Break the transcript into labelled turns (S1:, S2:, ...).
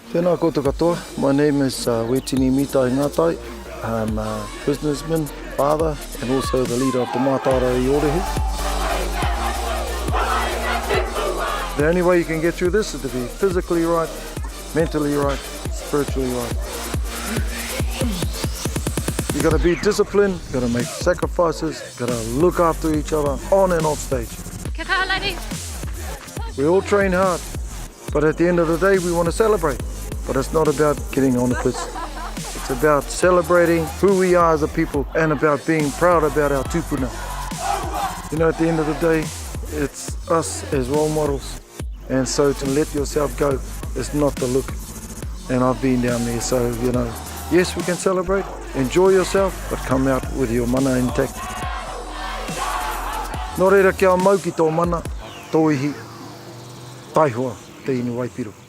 S1: Tēnā koutou katoa. My name is Wetini Mitai Ngātai. I'm a businessman, father, and also the leader of the Mātārae Ōrehu. The only way you can get through this is to be physically right, mentally right, spiritually right. You got to be disciplined, you got to make sacrifices, you got to look after each other on and off stage.
S2: Kia kaha, lady.
S1: We all train hard, but at the end of the day we want to celebrate. But it's not about getting on the piss. It's about celebrating who we are as a people and about being proud about our tupuna. You know, at the end of the day, it's us as role models. And so to let yourself go is not the look. And I've been down there, so, you know, yes, we can celebrate, enjoy yourself, but come out with your mana intact. Nō reira kia mau ki tō mana, tō ihi, Taihoa, te inu Waipiro.